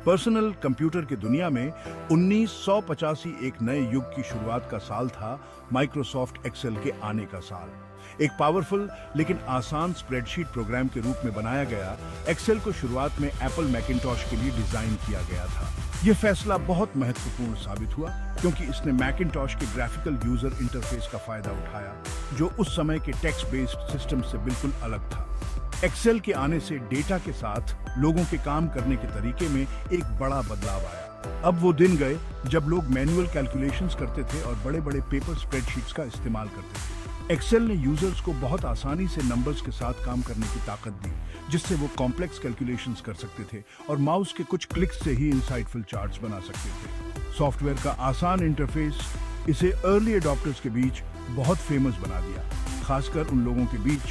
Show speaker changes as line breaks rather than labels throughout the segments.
Personal computer की दुनिया में 1985 एक नए युग की शुरुआत का साल था। माइक्रोसॉफ्ट एक्सेल के आने का साल। एक पावरफुल लेकिन आसान स्प्रेडशीट प्रोग्राम के रूप में बनाया गया एक्सेल को शुरुआत में एप्पल मैकिंटॉश के लिए डिजाइन किया गया था। यह फैसला बहुत महत्वपूर्ण साबित हुआ क्योंकि इसने मैकिंटॉश के ग्राफिकल यूजर इंटरफेस का फायदा उठाया, जो उस समय के टेक्स्ट बेस्ड सिस्टम से बिल्कुल अलग था। एक्सेल के आने से डेटा के साथ लोगों के काम करने के तरीके में एक बड़ा बदलाव आया। अब वो दिन गए जब लोग मैनुअल कैलकुलेशंस करते थे और बड़े-बड़े पेपर स्प्रेडशीट्स का इस्तेमाल करते थे। एक्सेल ने यूजर्स को बहुत आसानी से नंबर्स के साथ काम करने की ताकत दी, जिससे वो कॉम्प्लेक्स कैलकुलेशंस कर सकते थे और माउस के कुछ क्लिक्स से ही इंसाइटफुल चार्ट्स बना सकते थे। सॉफ्टवेयर का आसान इंटरफेस इसे अर्ली एडॉप्टर्स के बीच बहुत फेमस बना दिया, खासकर उन लोगों के बीच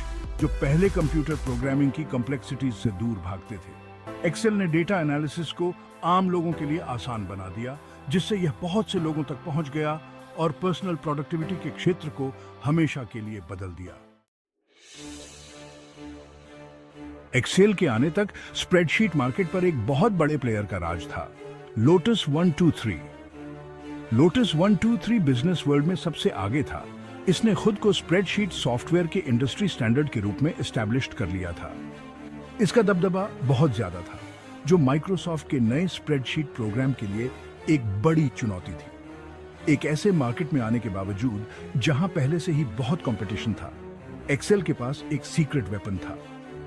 जो पहले कंप्यूटर प्रोग्रामिंग की कॉम्प्लेक्सिटीज से दूर भागते थे। एक्सेल ने डेटा एनालिसिस को आम लोगों के लिए आसान बना दिया, जिससे यह बहुत से लोगों तक पहुंच गया और पर्सनल प्रोडक्टिविटी के क्षेत्र को हमेशा के लिए बदल दिया। एक्सेल के आने तक स्प्रेडशीट मार्केट पर एक बहुत बड़े प्लेयर का राज था, लोटस 123। लोटस 123 बिजनेस वर्ल्ड में सबसे आगे था। इसने खुद को स्प्रेडशीट सॉफ्टवेयर के इंडस्ट्री स्टैंडर्ड के रूप में एस्टैब्लिश्ड कर लिया था। इसका दबदबा बहुत ज्यादा था, जो माइक्रोसॉफ्ट के नए स्प्रेडशीट प्रोग्राम के लिए एक बड़ी चुनौती थी। एक ऐसे मार्केट में आने के बावजूद जहां पहले से ही बहुत कंपटीशन था, एक्सेल के पास एक सीक्रेट वेपन था,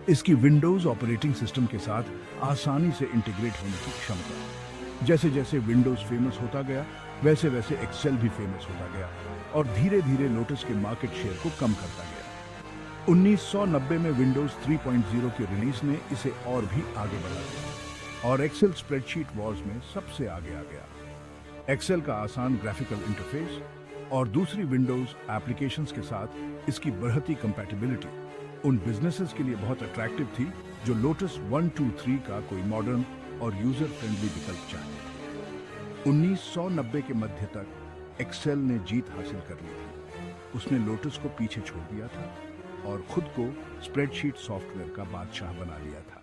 इसकी विंडोज ऑपरेटिंग सिस्टम के साथ आसानी से इंटीग्रेट होने की क्षमता। जैसे जैसे विंडोज फेमस होता गया, वैसे वैसे एक्सेल भी फेमस होता गया और धीरे धीरे लोटस के मार्केट शेयर को कम करता गया। 1990 में विंडोज 3.0 की रिलीज ने इसे और भी आगे बढ़ा दिया और एक्सेल स्प्रेडशीट वॉर्स में सबसे आगे आ गया। एक्सेल का आसान ग्राफिकल इंटरफेस और दूसरी विंडोज एप्लीकेशंस के साथ इसकी बढ़ती कंपैटिबिलिटी उन बिजनेसेस के लिए बहुत अट्रैक्टिव थी जो लोटस 123 का कोई मॉडर्न और यूजर फ्रेंडली विकल्प चाहते थे। 1990 के मध्य तक एक्सेल ने जीत हासिल कर ली थी। उसने लोटस को पीछे छोड़ दिया था और खुद को स्प्रेडशीट सॉफ्टवेयर का बादशाह बना लिया था।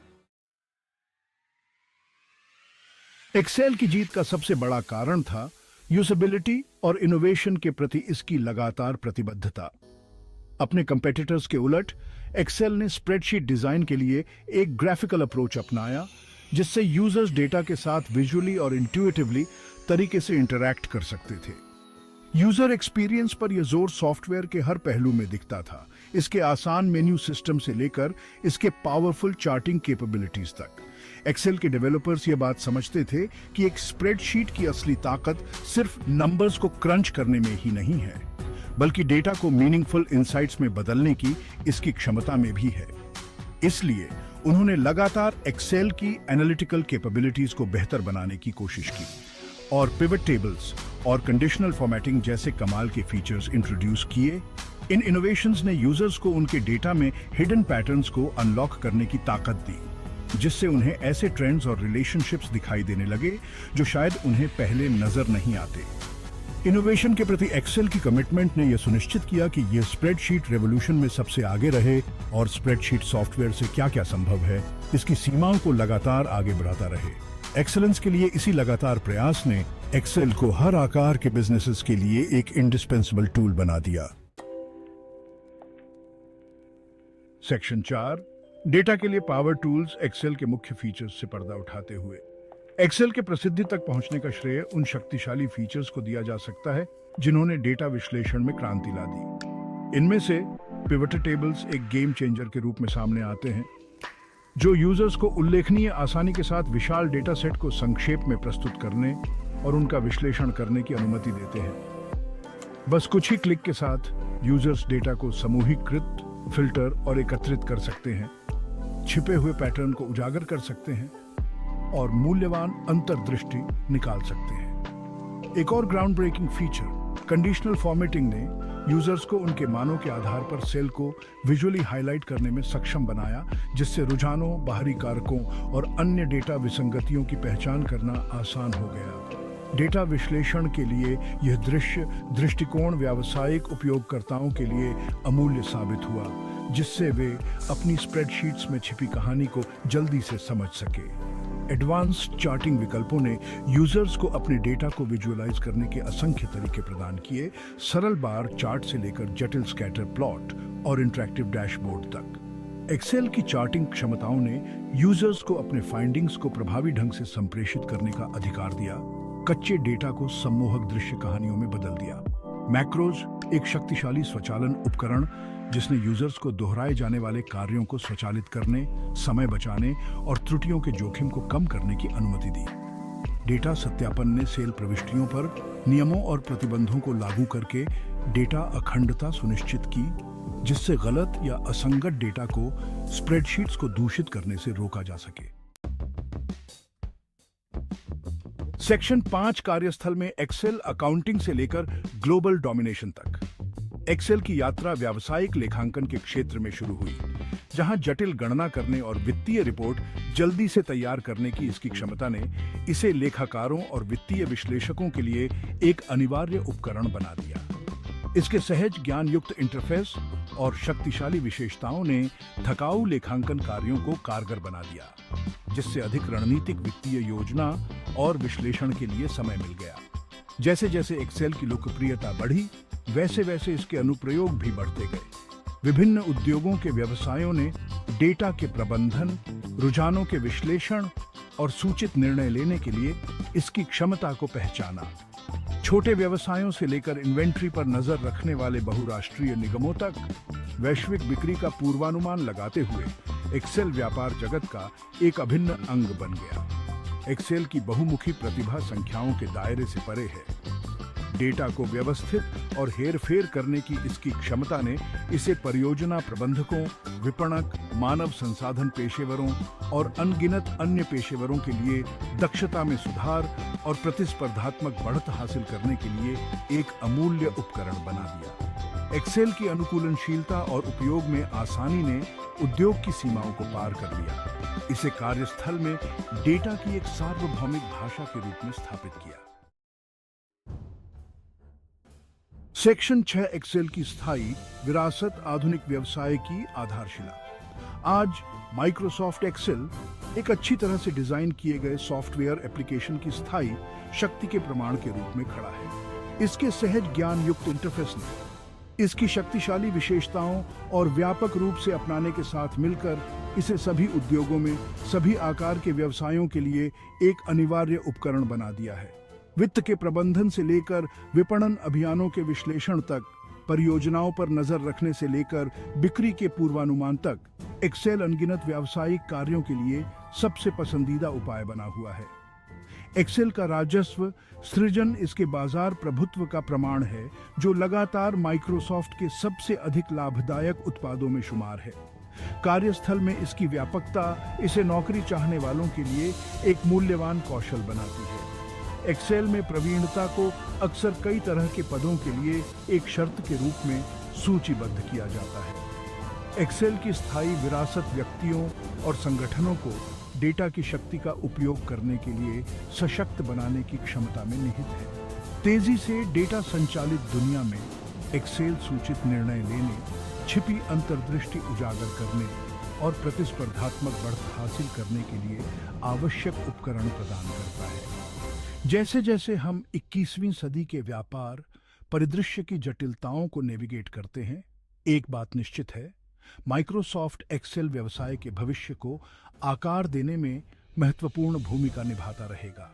एक्सेल की जीत का सबसे बड़ा कारण था यूजेबिलिटी और इनोवेशन के प्रति इसकी लगातार प्रतिबद्धता। अपने कंपेटिटर्स के उलट एक्सेल ने स्प्रेडशीट डिजाइन के लिए एक ग्राफिकल अप्रोच अपनाया, जिससे यूजर्स डेटा के साथ विजुअली और इंट्यूटिवली तरीके से इंटरैक्ट कर सकते थे। यूजर एक्सपीरियंस पर यह जोर सॉफ्टवेयर के हर पहलू में दिखता था, इसके आसान मेन्यू सिस्टम से लेकर इसके पावरफुल चार्टिंग कैपेबिलिटीज तक। एक्सेल के डेवलपर्स ये बात समझते थे कि एक स्प्रेडशीट की असली ताकत सिर्फ नंबर्स को क्रंच करने में ही नहीं है, बल्कि डेटा को मीनिंगफुल इंसाइट्स में बदलने की इसकी क्षमता में भी है। इसलिए उन्होंने लगातार एक्सेल की एनालिटिकल कैपेबिलिटीज को बेहतर बनाने की कोशिश की और पिवट टेबल्स और कंडीशनल फॉर्मेटिंग जैसे कमाल के फीचर्स इंट्रोड्यूस किए। इन इनोवेशंस ने यूजर्स को उनके डेटा में हिडन पैटर्न्स को अनलॉक करने की ताकत दी, जिससे उन्हें ऐसे ट्रेंड्स और रिलेशनशिप्स दिखाई देने लगे जो शायद उन्हें पहले नजर नहीं आते। इनोवेशन के प्रति एक्सेल की कमिटमेंट ने यह सुनिश्चित किया कि यह स्प्रेडशीट रेवोल्यूशन में सबसे आगे रहे और स्प्रेडशीट सॉफ्टवेयर से क्या-क्या संभव है, इसकी सीमाओं को लगातार आगे बढ़ाता रहे। एक्सेलेंस के लिए इसी लगातार प्रयास ने एक्सेल को हर आकार के बिजनेसेस के लिए एक इंडिस्पेंसेबल टूल बना दिया। सेक्शन 4, डेटा के लिए पावर टूल्स एक्सेल के मुख्य फीचर्स से पर्दा उठाते हुए। एक्सेल के प्रसिद्धि तक पहुंचने का श्रेय उन शक्तिशाली फीचर्स को दिया जा सकता है जिन्होंने डेटा विश्लेषण में क्रांति ला दी। इनमें से पिवट टेबल्स एक गेम चेंजर के रूप में सामने आते हैं, जो यूजर्स को उल्लेखनीय आसानी के साथ विशाल डेटा सेट को संक्षेप में प्रस्तुत करने और उनका विश्लेषण करने की अनुमति देते हैं। बस कुछ ही क्लिक के साथ यूजर्स डेटा को समूहीकृत, फिल्टर और एकत्रित कर सकते हैं, छिपे हुए पैटर्न को उजागर कर सकते हैं और मूल्यवान अंतर्दृष्टि निकाल सकते हैं। एक और ground breaking feature conditional formatting ने यूजर्स को उनके मानों के आधार पर सेल को विजुअली हाईलाइट करने में सक्षम बनाया, जिससे रुझानों, बाहरी कारकों और अन्य डेटा विसंगतियों की पहचान करना आसान हो गया। डेटा विश्लेषण के लिए यह दृष्टिकोण व्यावसायिक उपयोगकर्ताओं के लिए अमूल्य साबित हुआ, जिससे वे अपनी स्प्रेडशीट्स में छिपी कहानी को जल्दी से समझ सके। एडवांस्ड चार्टिंग विकल्पों ने यूजर्स को अपने डेटा को विजुअलाइज करने के असंख्य तरीके प्रदान किए, सरल बार चार्ट से लेकर जटिल स्कैटर प्लॉट और इंटरैक्टिव डैशबोर्ड तक। एक्सेल की चार्टिंग क्षमताओं ने यूजर्स को अपने फाइंडिंग्स को प्रभावी ढंग से संप्रेषित करने का अधिकार दिया, कच्चे डेटा को सम्मोहक दृश्य कहानियों में बदल दिया। मैक्रोज एक शक्तिशाली स्वचालन उपकरण जिसने यूजर्स को दोहराए जाने वाले कार्यों को स्वचालित करने, समय बचाने और त्रुटियों के जोखिम को कम करने की अनुमति दी। डेटा सत्यापन ने सेल प्रविष्टियों पर नियमों और प्रतिबंधों को लागू करके डेटा अखंडता सुनिश्चित की, जिससे गलत या असंगत डेटा को स्प्रेडशीट्स को दूषित करने से रोका जा सके। सेक्शन 5 कार्यस्थल में एक्सेल अकाउंटिंग से लेकर ग्लोबल डोमिनेशन तक। एक्सेल की यात्रा व्यावसायिक लेखांकन के क्षेत्र में शुरू हुई, जहां जटिल गणना करने और वित्तीय रिपोर्ट जल्दी से तैयार करने की इसकी क्षमता ने इसे लेखाकारों और वित्तीय विश्लेषकों के लिए एक अनिवार्य उपकरण बना दिया। इसके सहज ज्ञान युक्त इंटरफेस और शक्तिशाली विशेषताओं ने थकाऊ लेखांकन कार्यों को कारगर बना दिया, जिससे अधिक रणनीतिक वित्तीय योजना और विश्लेषण के लिए समय मिल गया। जैसे जैसे एक्सेल की लोकप्रियता बढ़ी, वैसे वैसे इसके अनुप्रयोग भी बढ़ते गए। विभिन्न उद्योगों के व्यवसायों ने डेटा के प्रबंधन, रुझानों के विश्लेषण और सूचित निर्णय लेने के लिए इसकी क्षमता को पहचाना। छोटे व्यवसायों से लेकर इन्वेंट्री पर नजर रखने वाले बहुराष्ट्रीय निगमों तक वैश्विक बिक्री का पूर्वानुमान लगाते हुए एक्सेल व्यापार जगत का एक अभिन्न अंग बन गया। एक्सेल की बहुमुखी प्रतिभा संख्याओं के दायरे से परे है। डेटा को व्यवस्थित और हेरफेर करने की इसकी क्षमता ने इसे परियोजना प्रबंधकों, विपणक, मानव संसाधन पेशेवरों और अनगिनत अन्य पेशेवरों के लिए दक्षता में सुधार और प्रतिस्पर्धात्मक बढ़त हासिल करने के लिए एक अमूल्य उपकरण बना दिया। एक्सेल की अनुकूलनशीलता और उपयोग में आसानी ने उद्योग की सीमाओं को पार कर दिया। इसे कार्यस्थल में डेटा की एक सार्वभौमिक भाषा के रूप में स्थापित किया। सेक्शन 6 एक्सेल की स्थायी विरासत आधुनिक व्यवसाय की आधारशिला। आज माइक्रोसॉफ्ट एक्सेल एक अच्छी तरह से डिजाइन किए गए सॉफ्टवेयर एप्लीकेशन की स्थायी शक्ति के प्रमाण के रूप में खड़ा है। इसके सहज ज्ञान युक्त इंटरफेस ने इसकी शक्तिशाली विशेषताओं और व्यापक रूप से अपनाने के साथ मिलकर इसे सभी उद्योगों में सभी आकार के व्यवसायों के लिए एक अनिवार्य उपकरण बना दिया है। वित्त के प्रबंधन से लेकर विपणन अभियानों के विश्लेषण तक, परियोजनाओं पर नजर रखने से लेकर बिक्री के पूर्वानुमान तक, एक्सेल अनगिनत व्यावसायिक कार्यों के लिए सबसे पसंदीदा उपाय बना हुआ है। एक्सेल का राजस्व सृजन इसके बाजार प्रभुत्व का प्रमाण है, जो लगातार माइक्रोसॉफ्ट के सबसे अधिक लाभदायक उत्पादों में शुमार है। कार्यस्थल में इसकी व्यापकता इसे नौकरी चाहने वालों के लिए एक मूल्यवान कौशल बनाती है। एक्सेल में प्रवीणता को अक्सर कई तरह के पदों के लिए एक शर्त के रूप में सूचीबद्ध किया जाता है। एक्सेल की स्थायी विरासत व्यक्तियों और संगठनों को डेटा की शक्ति का उपयोग करने के लिए सशक्त बनाने की क्षमता में निहित है। तेजी से डेटा संचालित दुनिया में एक्सेल सूचित निर्णय लेने, छिपी अंतर्दृष्टि उजागर करने और प्रतिस्पर्धात्मक बढ़त हासिल करने के लिए आवश्यक उपकरण प्रदान करता है। जैसे जैसे हम 21वीं सदी के व्यापार परिदृश्य की जटिलताओं को नेविगेट करते हैं, एक बात निश्चित है, माइक्रोसॉफ्ट एक्सेल व्यवसाय के भविष्य को आकार देने में महत्वपूर्ण भूमिका निभाता रहेगा।